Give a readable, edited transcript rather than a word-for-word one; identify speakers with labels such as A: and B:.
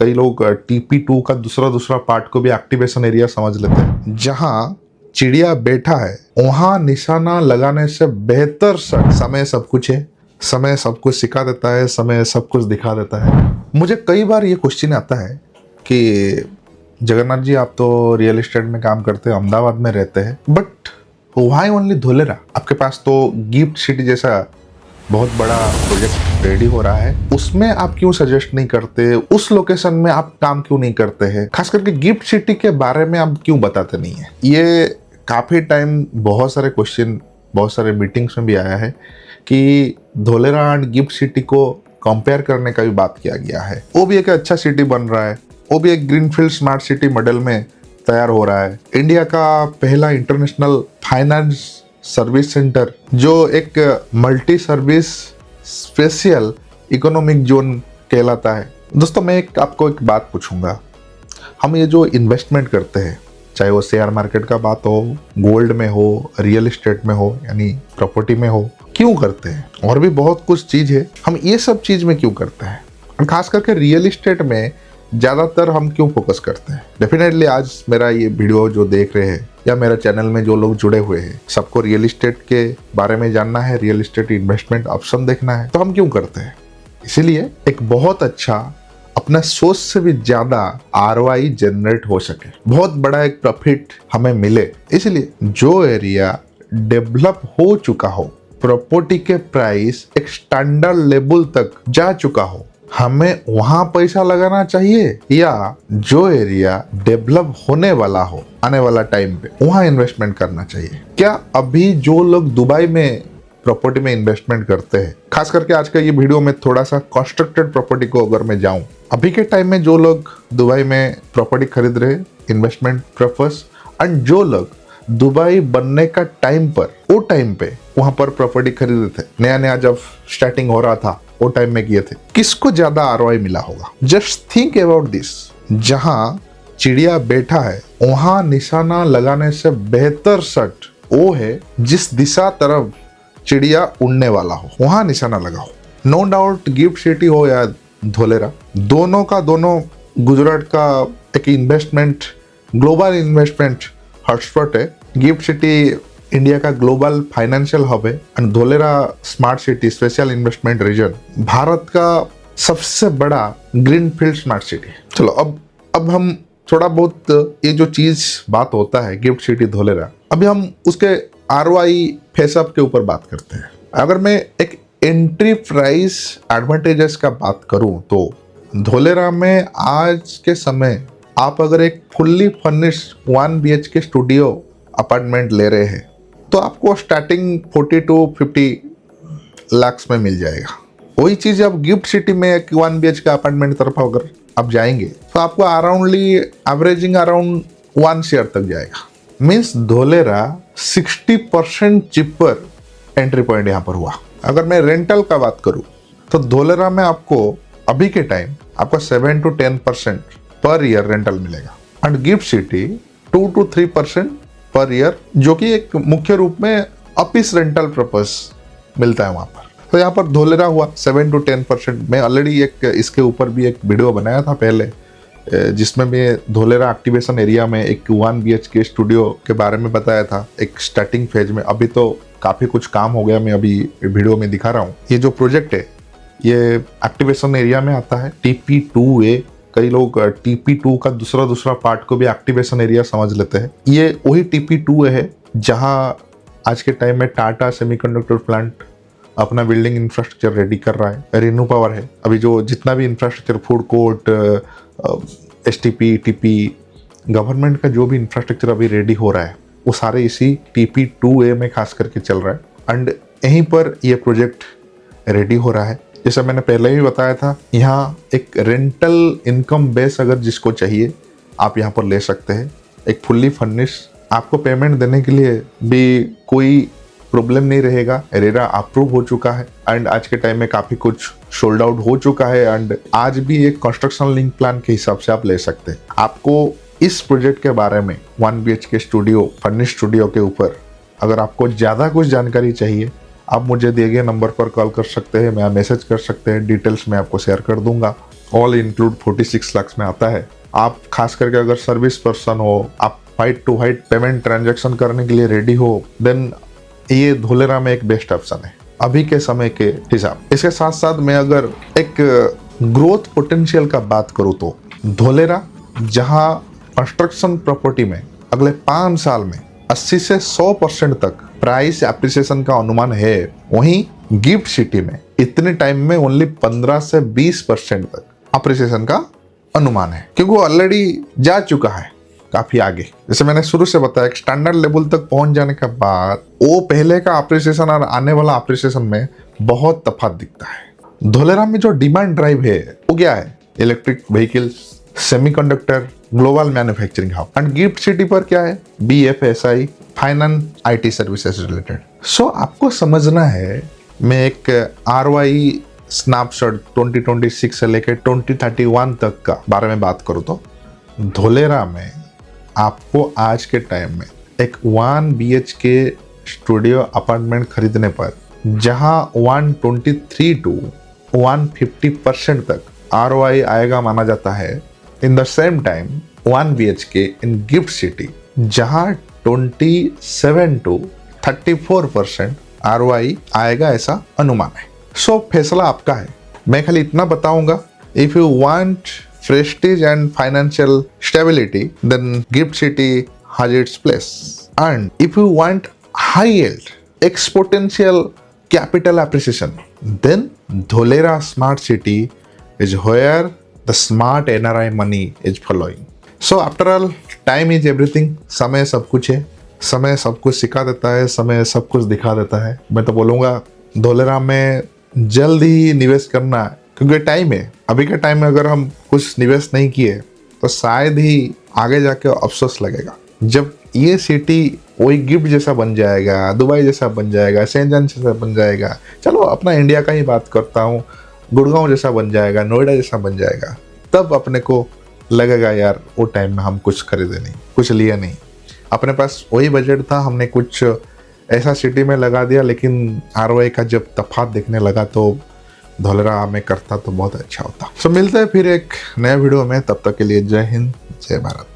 A: कई लोग TP2 का दूसरा पार्ट को भी एक्टिवेशन एरिया समझ लेते हैं। जहां चिड़िया बैठा है वहां निशाना लगाने से बेहतर समय सब कुछ है। समय सब कुछ सिखा देता है, समय सब कुछ दिखा देता है। मुझे कई बार ये क्वेश्चन आता है कि जगन्नाथ जी, आप तो रियल एस्टेट में काम करते हैं, अहमदाबाद में रहते हैं, बट व्हाई ओनली धोलेरा? आपके पास तो गिफ्ट सिटी जैसा बहुत बड़ा प्रोजेक्ट रेडी हो रहा है, उसमें आप क्यों सजेस्ट नहीं करते? उस लोकेशन में आप काम क्यों नहीं करते हैं? खास करके गिफ्ट सिटी के बारे में आप क्यों बताते नहीं है? ये काफी टाइम बहुत सारे क्वेश्चन, बहुत सारे मीटिंग्स में भी आया है कि धोलेरा एंड गिफ्ट सिटी को कंपेयर करने का भी बात किया गया है। वो भी एक अच्छा सिटी बन रहा है, वो भी एक ग्रीनफील्ड स्मार्ट सिटी मॉडल में तैयार हो रहा है। इंडिया का पहला इंटरनेशनल फाइनेंस सर्विस सेंटर जो एक multi service special economic zone कहलाता है। दोस्तों, मैं आपको एक बात पूछूंगा, हम ये जो इन्वेस्टमेंट करते हैं, चाहे वो शेयर मार्केट का बात हो, गोल्ड में हो, रियल एस्टेट में हो, यानी प्रॉपर्टी में हो, क्यों करते हैं? और भी बहुत कुछ चीज है, हम ये सब चीज में क्यों करते हैं? और खास करके रियल एस्टेट में ज्यादातर हम क्यों फोकस करते हैं? डेफिनेटली आज मेरा ये वीडियो जो देख रहे हैं या मेरा चैनल में जो लोग जुड़े हुए हैं, सबको रियल एस्टेट के बारे में जानना है, रियल एस्टेट इन्वेस्टमेंट ऑप्शन देखना है, तो हम क्यों करते हैं? इसीलिए एक बहुत अच्छा, अपना सोच से भी ज्यादा ROI जनरेट हो सके, बहुत बड़ा एक प्रॉफिट हमें मिले, इसलिए जो एरिया डेवलप हो चुका हो, प्रॉपर्टी के प्राइस एक स्टैंडर्ड लेवल तक जा चुका हो, हमें वहां पैसा लगाना चाहिए, या जो एरिया डेवलप होने वाला हो आने वाला टाइम पे वहां इन्वेस्टमेंट करना चाहिए? क्या अभी जो लोग दुबई में प्रॉपर्टी में इन्वेस्टमेंट करते हैं, खास करके आज का ये वीडियो में थोड़ा सा कंस्ट्रक्टेड प्रॉपर्टी को अगर मैं जाऊं, अभी के टाइम में जो लोग दुबई में प्रॉपर्टी खरीद रहे इन्वेस्टमेंट पर्पस, एंड जो लोग दुबई बनने का टाइम पर, वो टाइम पे वहां पर प्रॉपर्टी खरीदे थे, नया नया जब स्टार्टिंग हो रहा था वो टाइम में किए थे, किसको ज्यादा ROI मिला होगा? Just think about this. जहां चिड़िया बैठा है वहां निशाना लगाने से बेहतर शर्ट वो है जिस दिशा तरफ चिड़िया उड़ने वाला हो, वहां निशाना लगाओ। नो डाउट गिफ्ट सिटी हो या धोलेरा, दोनों का दोनों गुजरात का एक इन्वेस्टमेंट, ग्लोबल इन्वेस्टमेंट हॉटस्पॉट है। गिफ्ट सिटी इंडिया का ग्लोबल फाइनेंशियल हब है, and Dholera smart city special investment region Bharat का सबसे बड़ा ग्रीनफील्ड स्मार्ट सिटी है। चलो अब हम थोड़ा बहुत ये जो चीज बात होता है गिफ्ट सिटी धोलेरा, अभी हम उसके ROI फेसअप के ऊपर बात करते हैं। अगर मैं एक एंट्री प्राइस एडवांटेजेस का बात करूं तो धोलेरा में आज के समय आप अगर एक fully furnished 1 BHK studio apartment ले रहे हैं तो आपको स्टार्टिंग 40 to 50 लाख में मिल जाएगा। वही चीज अब गिफ्ट सिटी में एक 1 BHK अपार्टमेंट तरफ अगर आप जाएंगे तो आपको अराउंडली एवरेजिंग अराउंड 1 शेयर तक जाएगा। Means Dholera 60% cheaper entry point यहाँ पर हुआ। अगर मैं रेंटल का बात करूं तो धोलेरा में आपको अभी के टाइम आपको 7 to 10% पर ईयर रेंटल मिलेगा, and gift city 2 to 3% per year, जो कि एक मुख्य रूप में ऑफिस रेंटल पर्पस मिलता है वहां पर। तो यहाँ पर धोलेरा हुआ 7 to 10%। मैं ऑलरेडी एक इसके ऊपर भी एक वीडियो बनाया था पहले, जिसमें मैं धोलेरा एक्टिवेशन एरिया में एक 1 BHK स्टूडियो के बारे में बताया था एक स्टार्टिंग फेज में। अभी तो काफी कुछ काम हो गया, मैं अभी वीडियो में दिखा रहा हूँ। ये जो प्रोजेक्ट है ये एक्टिवेशन एरिया में आता है, TP2A। कई लोग TP2 का दूसरा पार्ट को भी एक्टिवेशन एरिया समझ लेते हैं। ये वही TP2A है जहां आज के टाइम में टाटा सेमीकंडक्टर प्लांट अपना बिल्डिंग इंफ्रास्ट्रक्चर रेडी कर रहा है। रेन्यू पावर है, अभी जो जितना भी infrastructure, food court, STP, TP, government का जो भी इंफ्रास्ट्रक्चर अभी रेडी हो रहा है वो सारे इसी TP2A में खास करके चल रहा है, एंड यहीं पर ये प्रोजेक्ट रेडी हो रहा है। जैसा मैंने पहले ही बताया था, यहाँ एक रेंटल इनकम बेस अगर जिसको चाहिए आप यहाँ पर ले सकते हैं। एक फुल्ली फर्निश, आपको पेमेंट देने के लिए भी कोई प्रॉब्लम नहीं रहेगा। रेरा अप्रूव हो चुका है, एंड आज के टाइम में काफी कुछ सोल्ड आउट हो चुका है, एंड आज भी एक कंस्ट्रक्शन लिंक प्लान के हिसाब से आप ले सकते हैं। आपको इस प्रोजेक्ट के बारे में 1 BHK स्टूडियो, फर्निश स्टूडियो के ऊपर अगर आपको ज्यादा कुछ जानकारी चाहिए आप मुझे दिए गए नंबर पर कॉल कर सकते हैं, मैं मैसेज कर सकते हैं, डिटेल्स मैं आपको शेयर कर दूंगा। ऑल इंक्लूड 46 लाख में आता है। आप खास करके अगर सर्विस पर्सन हो, आप white to white payment transaction करने के लिए रेडी हो, देन ये धोलेरा में एक बेस्ट ऑप्शन है अभी के समय के हिसाब। इसके साथ साथ मैं अगर एक ग्रोथ पोटेंशियल का बात करूँ तो धोलेरा, जहां कंस्ट्रक्शन प्रॉपर्टी में अगले 5 साल में 80 से 100% तक प्राइस एप्रिसिएशन का अनुमान है, वहीं गिफ्ट सिटी में इतने टाइम में ओनली 15 से 20% तक अप्रिसिएशन का अनुमान है, क्योंकि वो ऑलरेडी जा चुका है काफी आगे। जैसे मैंने शुरू से बताया, एक स्टैंडर्ड लेवल तक पहुंच जाने के बाद वो पहले का अप्रिसिएशन और आने वाला अप्रिसिएशन में बहुत तफात दिखता है। धोलेरा में जो डिमांड ड्राइव है वो क्या है? Electric vehicles, semiconductor, global manufacturing hub. And gift city पर क्या है? BFSI, finance, IT services related. So आपको समझना है, मैं एक ROI स्नैपशॉट 2026 से लेकर 2031 तक का बारे में बात करूँ तो धोलेरा में आपको आज के टाइम में एक 1 BHK स्टूडियो अपार्टमेंट खरीदने पर जहां 123 to 150% तक ROI आएगा माना जाता है, in the same time 1 BHK in gift city जहां 27 to 34% ROI आएगा ऐसा अनुमान है। सो फैसला आपका है। मैं खाली इतना बताऊंगा, if you want prestige and financial stability, then Gift City has its place. And if you want high yield, exponential capital appreciation, then Dholera Smart City is where the smart NRI money is following. So after all, time is everything. समय सब कुछ है, समय सब कुछ सिखा देता है, समय सब कुछ दिखा देता है। मैं तो बोलूँगा धोलेरा में जल्द ही निवेश करना, क्योंकि टाइम है। अभी के टाइम में अगर हम कुछ निवेश नहीं किए तो शायद ही आगे जाके अफसोस लगेगा। जब ये सिटी वही गिफ्ट जैसा बन जाएगा, दुबई जैसा बन जाएगा, शेंजन जैसा बन जाएगा, चलो अपना इंडिया का ही बात करता हूँ, गुड़गांव जैसा बन जाएगा, नोएडा जैसा बन जाएगा, तब अपने को लगेगा यार वो टाइम में हम कुछ खरीदे नहीं, कुछ लिया नहीं। अपने पास वही बजट था, हमने कुछ ऐसा सिटी में लगा दिया, लेकिन ROI का जब तफात दिखने लगा तो धोलेरा में करता तो बहुत अच्छा होता। सो मिलते हैं फिर एक नए वीडियो में, तब तक के लिए जय हिंद, जय भारत।